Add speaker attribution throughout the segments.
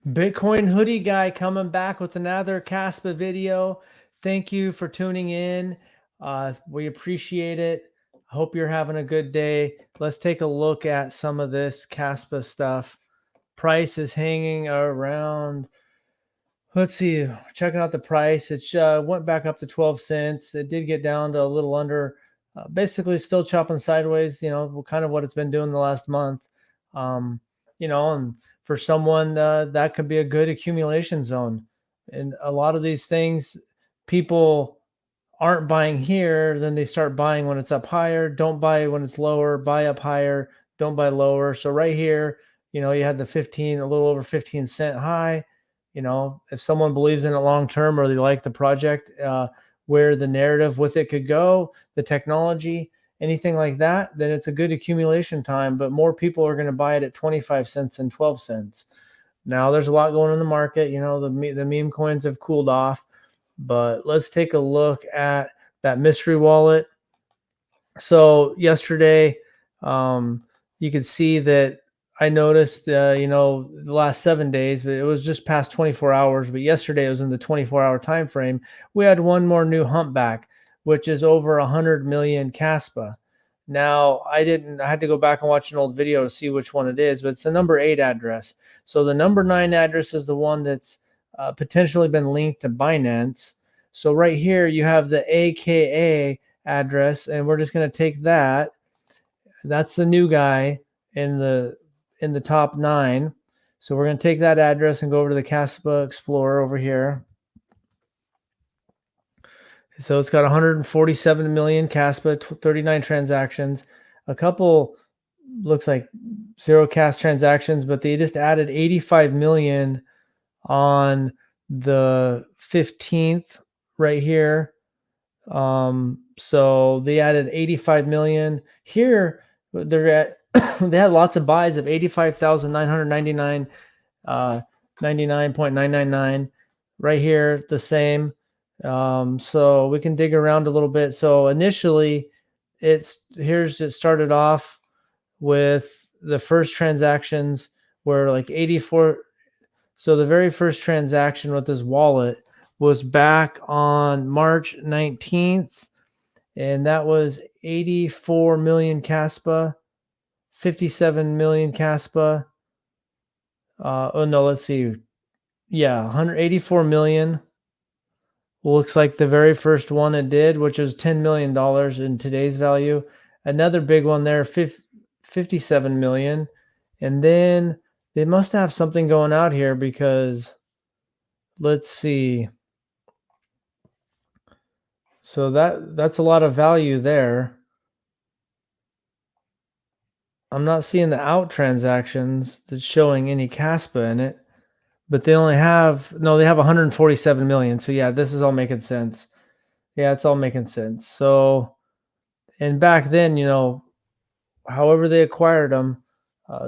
Speaker 1: Bitcoin hoodie guy coming back with another Kaspa video. Thank you for tuning in. We appreciate it. Hope you're having a good day. Let's take a look at some of this Kaspa stuff. Price is hanging around. Let's see. Checking out the price. It went back up to 12 cents. It did get down to a little under. Basically, still chopping sideways. Kind of what it's been doing the last month. Um, and for someone that could be a good accumulation zone. And a lot of these things, people aren't buying here, then they start buying when it's up higher. Don't buy when it's lower. Buy up higher. Don't buy lower. So right here, you had the 15, a little over 15-cent high. If someone believes in it long term or they like the project, where the narrative with it could go, the technology, anything like that, then it's a good accumulation time. But more people are going to buy it at 25 cents than 12 cents. Now there's a lot going on in the market. The meme coins have cooled off, but let's take a look at that mystery wallet. So yesterday, you could see that I noticed, the last 7 days, but it was just past 24 hours. But yesterday it was in the 24-hour time frame. We had one more new humpback, which is over 100 million Kaspa. Now I had to go back and watch an old video to see which one it is, but it's the number 8 address. So the number 9 address is the one that's potentially been linked to Binance. So right here you have the AKA address, and we're just going to take that. That's the new guy in the top 9. So we're going to take that address and go over to the Kaspa Explorer over here. So it's got 147 million Kaspa, 39 transactions. A couple looks like zero cash transactions, but they just added 85 million on the 15th right here. So they added 85 million here. They're at they had lots of buys of 85,999 99.999 right here, the same. So we can dig around a little bit. So initially it started off with the first transactions were like 84. So the very first transaction with this wallet was back on March 19th, and that was 84 million Kaspa, 57 million Kaspa. Oh no, let's see. Yeah, 184 million. Looks like the very first one it did, which was $10 million in today's value. Another big one there, 57 million. And then they must have something going out here because let's see. So that's a lot of value there. I'm not seeing the out transactions that's showing any Kaspa in it, but they have 147 million. So yeah, this is all making sense. Yeah, it's all making sense. So, and back then, however they acquired them,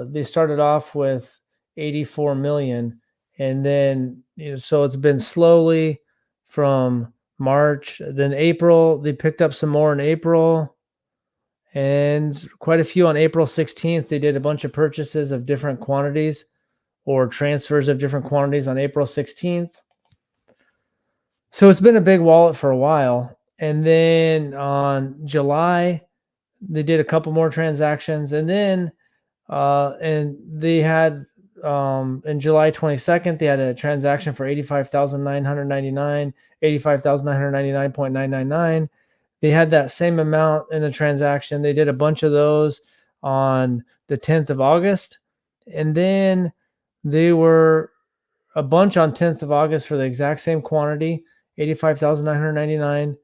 Speaker 1: they started off with 84 million, and then so it's been slowly from March, then April. They picked up some more in April, and quite a few on April 16th. They did a bunch of purchases of different quantities or transfers of different quantities on April 16th. So it's been a big wallet for a while. And then on July, they did a couple more transactions, and then and they had in July 22nd they had a transaction for 85,999, 85,999.999. They had that same amount in a transaction. They did a bunch of those on the 10th of August, and then they were a bunch on 10th of August for the exact same quantity, 85,999.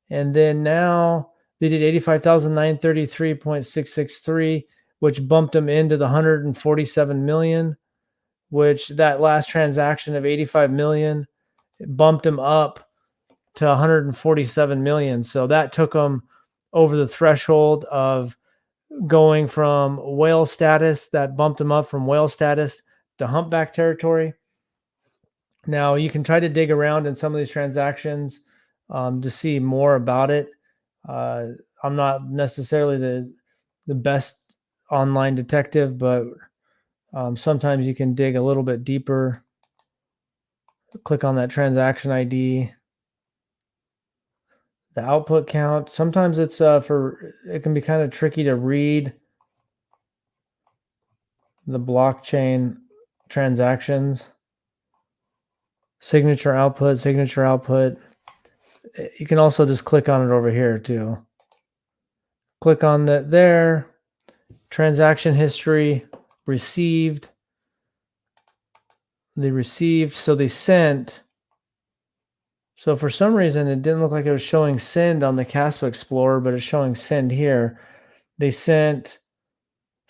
Speaker 1: And then now they did 85,933.663, which bumped them into the 147 million, which that last transaction of 85 million bumped them up to 147 million. So that took them over the threshold of going from whale status, that bumped them up from whale status to humpback territory. Now you can try to dig around in some of these transactions to see more about it. I'm not necessarily the best online detective, but sometimes you can dig a little bit deeper Click on that transaction ID. The output count. Sometimes it's it can be kind of tricky to read the blockchain transactions. Signature output, signature output. You can also just click on it over here too. Click on that there. Transaction history, received. They received, so they sent. So for some reason, it didn't look like it was showing send on the Kaspa Explorer, but it's showing send here. They sent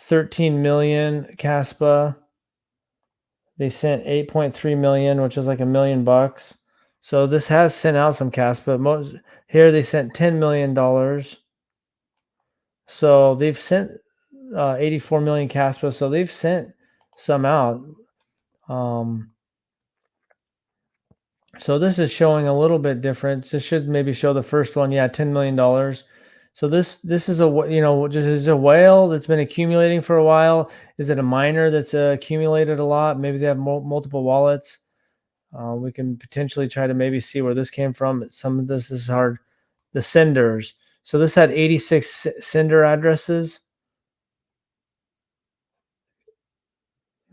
Speaker 1: 13 million Kaspa. They sent 8.3 million, which is like $1 million. So this has sent out some Kaspa. Here they sent $10 million. So they've sent 84 million Kaspa. So they've sent some out. So this is showing a little bit different. This should maybe show the first one. Yeah, $10 million. So this is just is a whale that's been accumulating for a while. Is it a miner that's accumulated a lot? Maybe they have multiple wallets. We can potentially try to maybe see where this came from. Some of this is hard. The senders. So this had 86 sender addresses.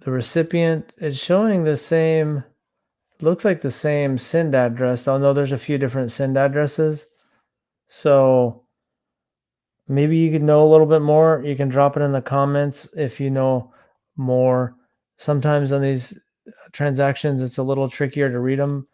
Speaker 1: The recipient is showing the same. Looks like the same send address. Oh no, there's a few different send addresses. So maybe you could know a little bit more. You can drop it in the comments if you know more. Sometimes on these transactions, it's a little trickier to read them.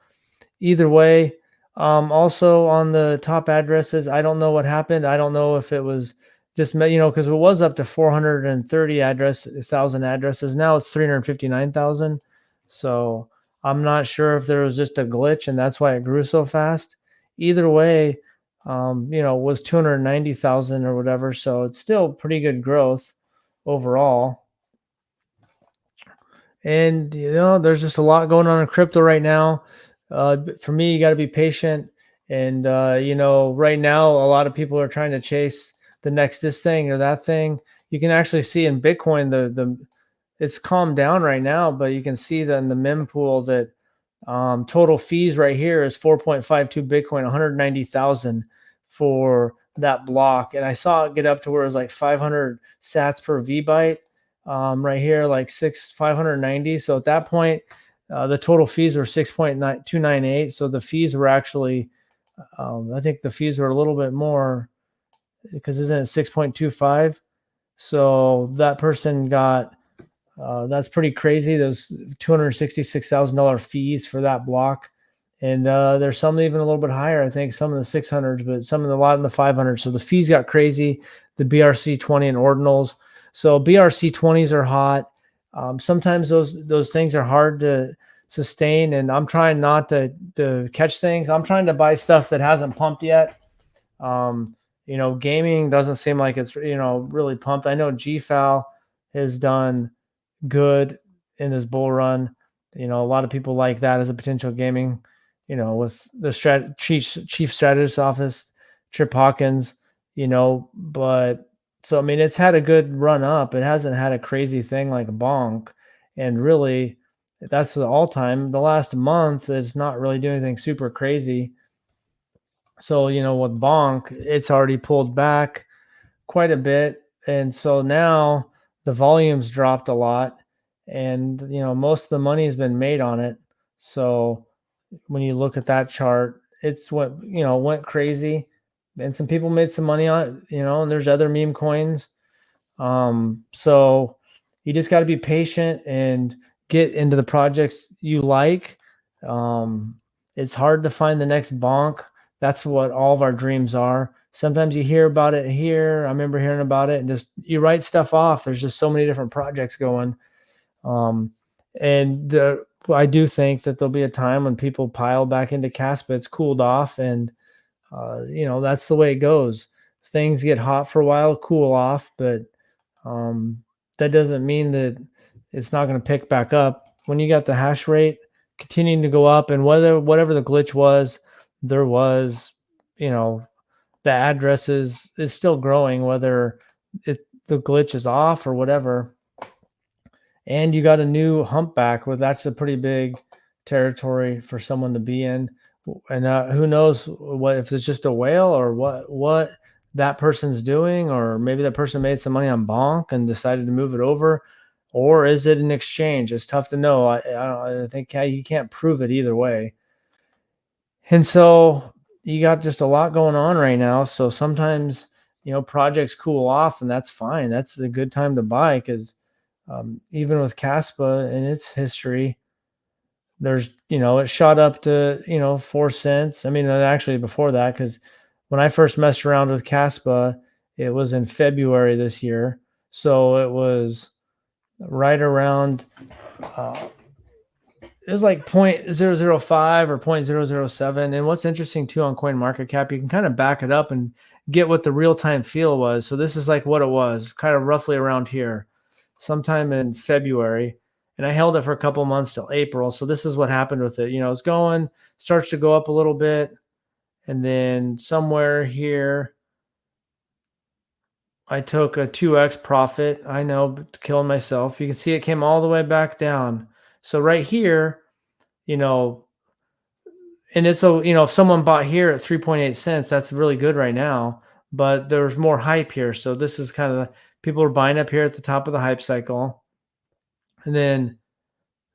Speaker 1: Either way, also on the top addresses, I don't know what happened. I don't know if it was just, because it was up to 430,000 addresses. Now it's 359,000. So I'm not sure if there was just a glitch and that's why it grew so fast. Either way, was 290,000 or whatever. So it's still pretty good growth overall. And, there's just a lot going on in crypto right now. For me, you got to be patient. And, right now, a lot of people are trying to chase the next this thing or that thing. You can actually see in Bitcoin, it's calmed down right now, but you can see that in the mempool that total fees right here is 4.52 Bitcoin, 190,000 for that block. And I saw it get up to where it was like 500 sats per VByte. Right here, like 590. So at that point, the total fees were 6.298. So the fees were actually, I think the fees were a little bit more because isn't it 6.25? So that person got, that's pretty crazy. Those $266,000 fees for that block. And there's some even a little bit higher. I think some in the 600s, but some in a lot in the 500s. So the fees got crazy. The BRC20 and ordinals. So BRC20s are hot. Sometimes those things are hard to sustain, and I'm trying not to catch things. I'm trying to buy stuff that hasn't pumped yet. Gaming doesn't seem like it's really pumped. I know GFAL has done good in this bull run. A lot of people like that as a potential gaming. With the chief strategist office, Trip Hawkins. But. So, I mean, it's had a good run up. It hasn't had a crazy thing like a bonk. And really, that's the all-time. The last month is not really doing anything super crazy. So, with bonk, it's already pulled back quite a bit. And so now the volume's dropped a lot. And, most of the money has been made on it. So when you look at that chart, it's went crazy. And some people made some money on it, and there's other meme coins. So you just got to be patient and get into the projects you like. It's hard to find the next bonk. That's what all of our dreams are. Sometimes you hear about it here. I remember hearing about it and just you write stuff off. There's just so many different projects going. I do think that there'll be a time when people pile back into Kaspa. It's cooled off, and that's the way it goes. Things get hot for a while, cool off, but that doesn't mean that it's not going to pick back up. When you got the hash rate continuing to go up, and whatever the glitch was, there was, the address is still growing, whether the glitch is off or whatever. And you got a new humpback, that's a pretty big territory for someone to be in. And who knows what, if it's just a whale or what that person's doing, or maybe that person made some money on bonk and decided to move it over, or is it an exchange? It's tough to know. I think you can't prove it either way. And so you got just a lot going on right now. So sometimes, projects cool off, and that's fine. That's a good time to buy because even with Kaspa and its history, it shot up to, 4 cents. I mean, and actually before that, because when I first messed around with Kaspa, it was in February this year. So it was right around, uh, it was like 0.005 or 0.007. And what's interesting too on CoinMarketCap, you can kind of back it up and get what the real-time feel was. So this is like what it was, kind of roughly around here, sometime in February. And I held it for a couple months till April. So this is what happened with it. It's going, starts to go up a little bit. And then somewhere here, I took a 2x profit. I know, but killing myself. You can see it came all the way back down. So right here, you know, and it's if someone bought here at 3.8 cents, that's really good right now. But there's more hype here. So this is kind of people are buying up here at the top of the hype cycle. And then,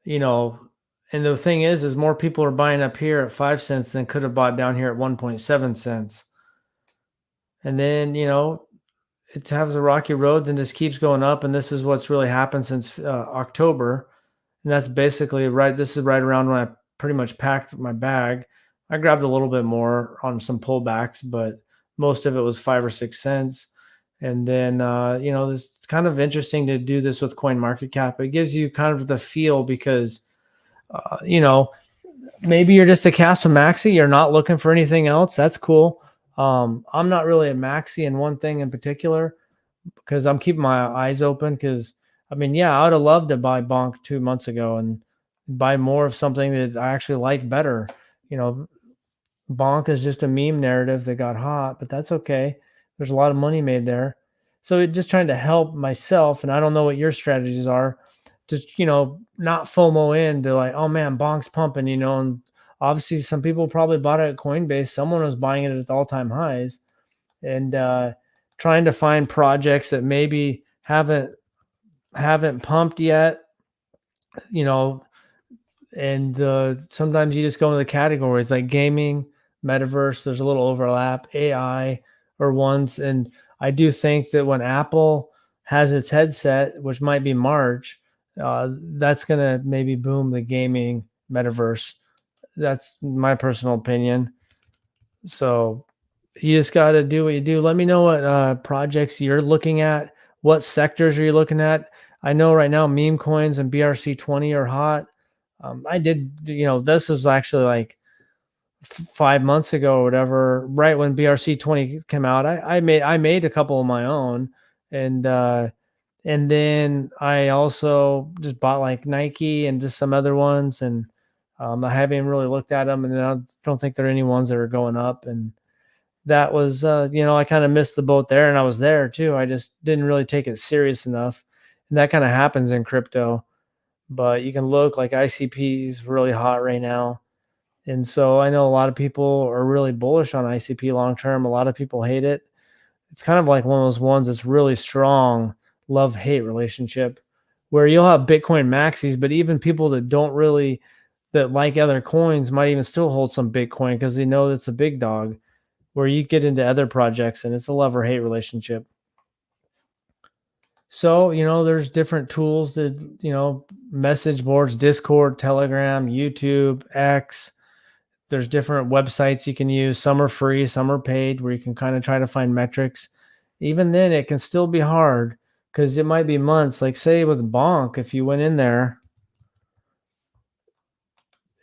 Speaker 1: and the thing is more people are buying up here at 5 cents than could have bought down here at 1.7 cents. And then, it has a rocky road, then just keeps going up. And this is what's really happened since October. And that's basically right. This is right around when I pretty much packed my bag. I grabbed a little bit more on some pullbacks, but most of it was 5 or 6 cents. And then, it's kind of interesting to do this with CoinMarketCap. It gives you kind of the feel because, maybe you're just a Kaspa maxi. You're not looking for anything else. That's cool. I'm not really a maxi in one thing in particular because I'm keeping my eyes open because, I mean, yeah, I would have loved to buy Bonk 2 months ago and buy more of something that I actually like better. Bonk is just a meme narrative that got hot, but that's okay. There's a lot of money made there. So just trying to help myself, and I don't know what your strategies are, just, not FOMO into like, oh man, Bonk's pumping, and obviously some people probably bought it at Coinbase. Someone was buying it at all-time highs, and trying to find projects that maybe haven't pumped yet, and sometimes you just go into the categories like gaming, metaverse. There's a little overlap, AI or ones. And I do think that when Apple has its headset, which might be March, that's going to maybe boom the gaming metaverse. That's my personal opinion. So you just got to do what you do. Let me know what projects you're looking at. What sectors are you looking at? I know right now meme coins and BRC20 are hot. I did, this was actually like 5 months ago or whatever, right when BRC20 came out. I made a couple of my own, and then I also just bought like Nike and just some other ones, and I haven't even really looked at them, and I don't think there are any ones that are going up. And that was, I kind of missed the boat there, and I was there too. I just didn't really take it serious enough, and that kind of happens in crypto. But you can look like ICP is really hot right now. And so I know a lot of people are really bullish on ICP long term. A lot of people hate it. It's kind of like one of those ones that's really strong love-hate relationship where you'll have Bitcoin maxis, but even people that that like other coins might even still hold some Bitcoin because they know it's a big dog, where you get into other projects and it's a love or hate relationship. So, there's different tools that, message boards, Discord, Telegram, YouTube, X. There's different websites you can use. Some are free, some are paid, where you can kind of try to find metrics. Even then, it can still be hard because it might be months. Like say with Bonk, if you went in there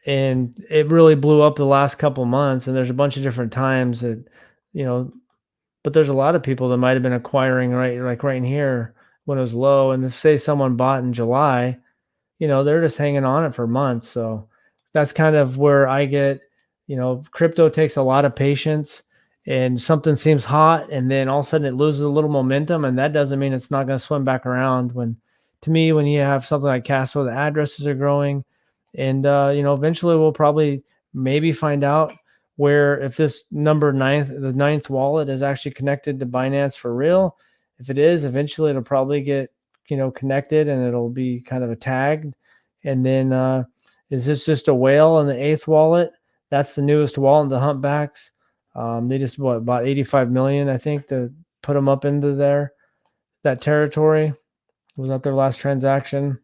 Speaker 1: and it really blew up the last couple months, and there's a bunch of different times that, but there's a lot of people that might have been acquiring right in here when it was low. And if say someone bought in July, they're just hanging on it for months. So that's kind of where I get, crypto takes a lot of patience, and something seems hot and then all of a sudden it loses a little momentum. And that doesn't mean it's not going to swim back around. To me, when you have something like Kaspa, the addresses are growing And eventually we'll probably maybe find out where if this the ninth wallet is actually connected to Binance for real. If it is, eventually it'll probably get connected and it'll be kind of a tagged. And then is this just a whale in the eighth wallet? That's the newest wallet, the humpbacks. They just bought 85 million, I think, to put them up into that territory. Was that their last transaction?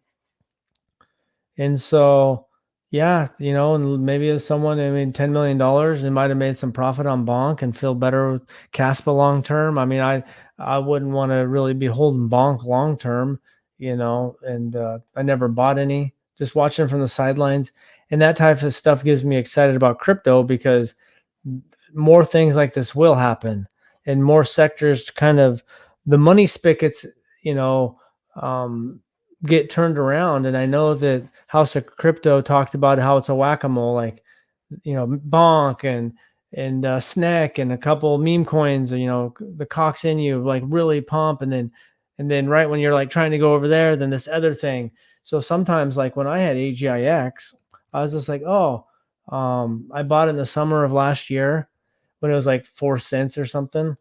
Speaker 1: And so, yeah, and maybe as someone, I mean, $10 million, they might have made some profit on Bonk and feel better with Caspa long term. I mean, I wouldn't want to really be holding Bonk long term, and I never bought any. Just watching from the sidelines, and that type of stuff gives me excited about crypto because more things like this will happen, and more sectors kind of the money spigots, you know, um, get turned around. And I know that House of Crypto talked about how it's a whack-a-mole, like Bonk and Snack and a couple meme coins, the Cox in you like really pump, and then right when you're like trying to go over there, then this other thing. So sometimes, like when I had AGIX, I was just like, oh, I bought it in the summer of last year when it was like 4 cents or something.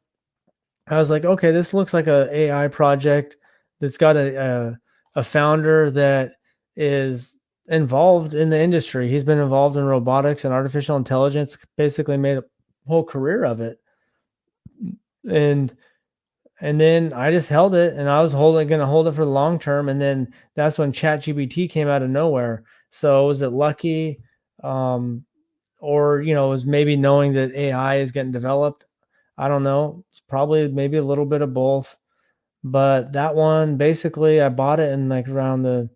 Speaker 1: I was like, okay, this looks like a AI project that's got a founder that is involved in the industry. He's been involved in robotics and artificial intelligence, basically made a whole career of it. And then I just held it, and I was gonna hold it for the long term. And then that's when ChatGPT came out of nowhere. So was it lucky? Um, or it was maybe knowing that AI is getting developed. I don't know. It's probably maybe a little bit of both. But that one, basically, I bought it in like around the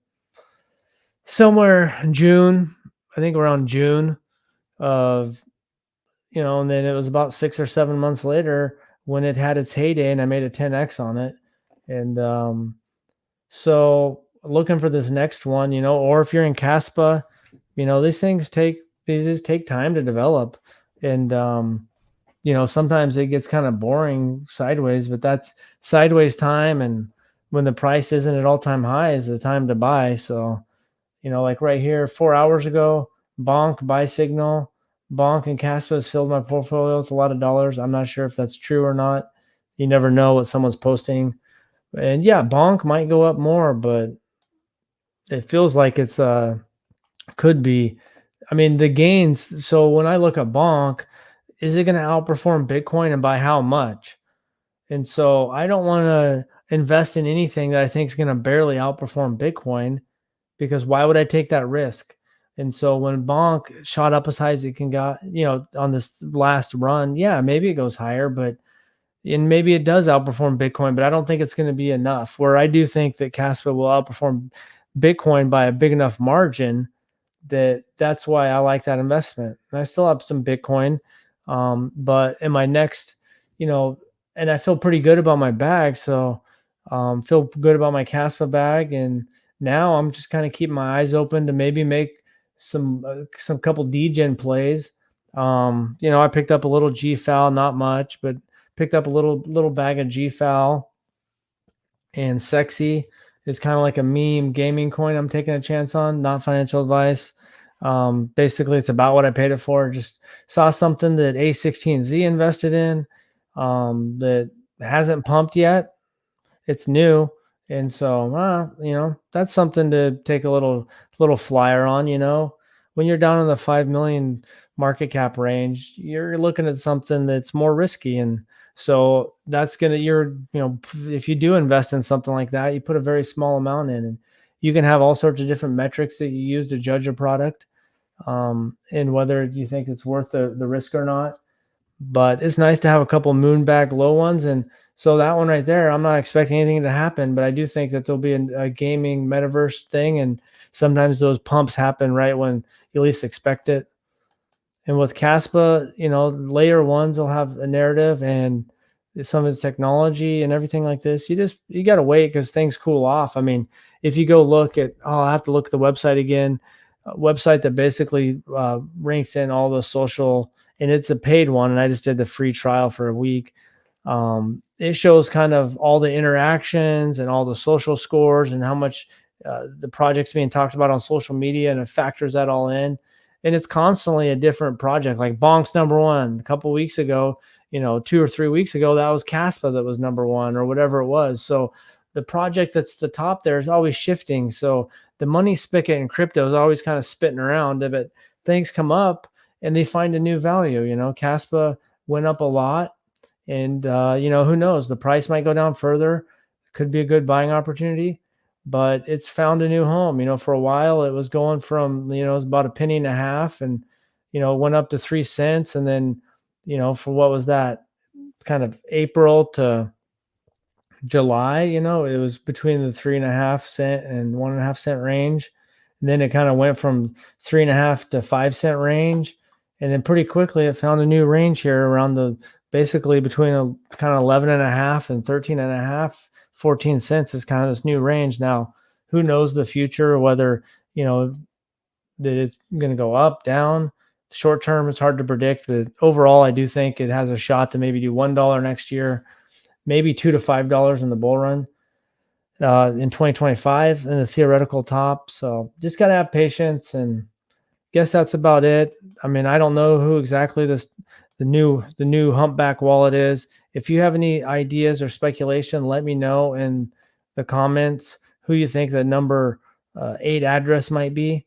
Speaker 1: somewhere June, I think around June of, and then it was about 6 or 7 months later when it had its heyday, and I made a 10x on it. And so looking for this next one, or if you're in Caspa, these just take time to develop. And sometimes it gets kind of boring sideways, but that's sideways time. And when the price isn't at all-time high is the time to buy. So, like right here, 4 hours ago, Bonk buy signal. Bonk and Caspa has filled my portfolio with a lot of dollars. I'm not sure if that's true or not. You never know what someone's posting. And yeah, Bonk might go up more, but it feels like it's could be. I mean, the gains. So when I look at Bonk, is it going to outperform Bitcoin, and by how much? And so I don't want to invest in anything that I think is going to barely outperform Bitcoin, because why would I take that risk? And so when Bonk shot up as high as it can got, on this last run, yeah, maybe it goes higher, and maybe it does outperform Bitcoin, but I don't think it's going to be enough. Where I do think that Caspa will outperform Bitcoin by a big enough margin that's why I like that investment. And I still have some Bitcoin, but in my next, and I feel pretty good about my bag. So feel good about my Caspa bag, and now I'm just kind of keeping my eyes open to maybe make some couple degen plays. I picked up a little G foul, not much, but picked up a little bag of G foul. And Sexy is kind of like a meme gaming coin I'm taking a chance on, not financial advice. Basically, it's about what I paid it for. Just saw something that A16Z invested in that hasn't pumped yet. It's new. And so, that's something to take a little flyer on. When you're down in the 5 million market cap range, you're looking at something that's more risky. And so that's if you do invest in something like that, you put a very small amount in, and you can have all sorts of different metrics that you use to judge a product, and whether you think it's worth the risk or not. But it's nice to have a couple moonbag low ones. And so that one right there, I'm not expecting anything to happen, but I do think that there'll be a gaming metaverse thing. And sometimes those pumps happen right when you least expect it. And with Caspa, layer ones will have a narrative and some of its technology and everything like this. You got to wait because things cool off. I mean, if you go look at, I have to look at the website again, a website that basically ranks in all the social, and it's a paid one. And I just did the free trial for a week. It shows kind of all the interactions and all the social scores and how much the projects being talked about on social media, and it factors that all in. And it's constantly a different project. Like Bonk's number one a couple weeks ago, 2 or 3 weeks ago, that was Kaspa that was number one or whatever it was. So the project that's the top there is always shifting. So the money spigot in crypto is always kind of spitting around. But things come up and they find a new value. Kaspa went up a lot, and who knows? The price might go down further. Could be a good buying opportunity, but it's found a new home. For a while it was going from, it was about a penny and a half, and it went up to 3 cents, and then for what was that, kind of April to July, it was between the 3.5 cent and 1.5 cent range. And then it kind of went from 3.5 to 5 cent range. And then pretty quickly it found a new range here around basically between a kind of 11 and a half and 13 and a half. 14 cents is kind of this new range. Now, who knows the future, whether, that it's going to go up, down. Short term, it's hard to predict, but overall, I do think it has a shot to maybe do $1 next year, maybe $2 to $5 in the bull run in 2025 in the theoretical top. So just got to have patience, and guess that's about it. I mean, I don't know who exactly the new humpback wallet is. If you have any ideas or speculation, let me know in the comments who you think the number 8 address might be.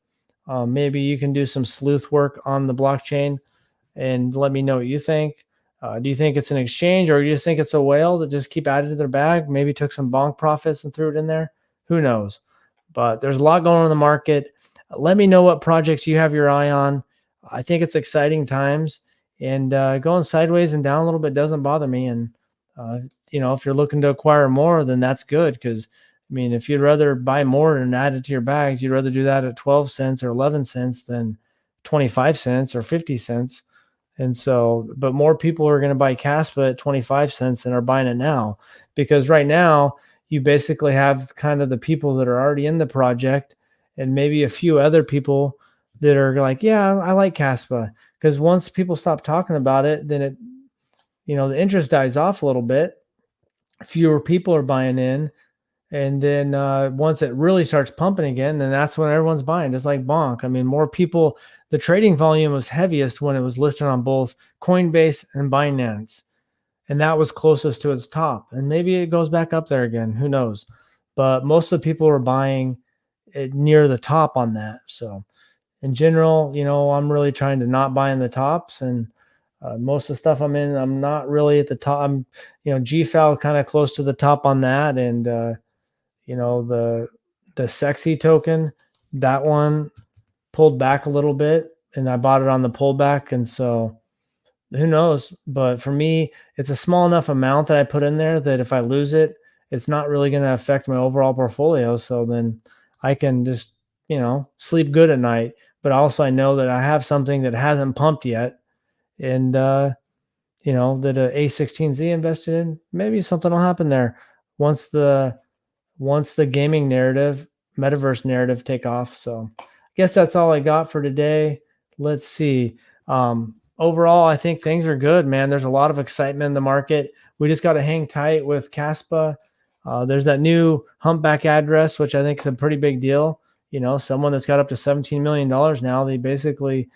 Speaker 1: Maybe you can do some sleuth work on the blockchain and let me know what you think. Do you think it's an exchange, or you just think it's a whale that just keep adding to their bag? Maybe took some bonk profits and threw it in there. Who knows? But there's a lot going on in the market. Let me know what projects you have your eye on. I think it's exciting times, and going sideways and down a little bit doesn't bother me. And if you're looking to acquire more, then that's good, because I mean, if you'd rather buy more and add it to your bags, you'd rather do that at 12 cents or 11 cents than 25 cents or 50 cents. And so, but more people are going to buy Kaspa at 25 cents than are buying it now, because right now you basically have kind of the people that are already in the project and maybe a few other people that are like, yeah, I like Kaspa. Because once people stop talking about it, then the interest dies off a little bit. Fewer people are buying in. And then once it really starts pumping again, then that's when everyone's buying, just like Bonk. I mean, more people, the trading volume was heaviest when it was listed on both Coinbase and Binance. And that was closest to its top. And maybe it goes back up there again. Who knows? But most of the people were buying it near the top on that. So in general, I'm really trying to not buy in the tops. And most of the stuff I'm in, I'm not really at the top. I'm, GFAL kind of close to the top on that. And, the sexy token, that one pulled back a little bit, and I bought it on the pullback. And so who knows? But for me, it's a small enough amount that I put in there that if I lose it, it's not really going to affect my overall portfolio. So then I can just, sleep good at night. But also I know that I have something that hasn't pumped yet. And, that a A16Z invested in, maybe something will happen there once the gaming narrative, metaverse narrative take off. So I guess that's all I got for today. Let's see. Overall, I think things are good, man. There's a lot of excitement in the market. We just got to hang tight with Kaspa. There's that new humpback address, which I think is a pretty big deal. Someone that's got up to $17 million now, they basically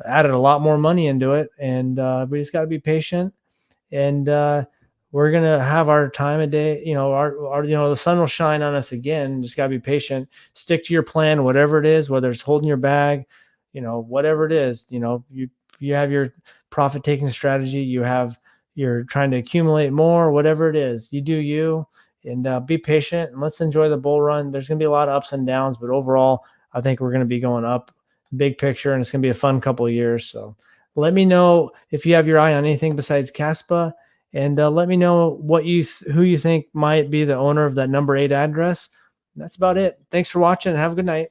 Speaker 1: added a lot more money into it. And we just got to be patient. And we're going to have our time of day, the sun will shine on us again. Just got to be patient, stick to your plan, whatever it is, whether it's holding your bag, whatever it is, you have your profit taking strategy, you're trying to accumulate more, whatever it is, you do you, and be patient, and let's enjoy the bull run. There's going to be a lot of ups and downs, but overall, I think we're going to be going up big picture, and it's going to be a fun couple of years. So let me know if you have your eye on anything besides Kaspa. And let me know who you think might be the owner of that number 8 address. And that's about it. Thanks for watching, and have a good night.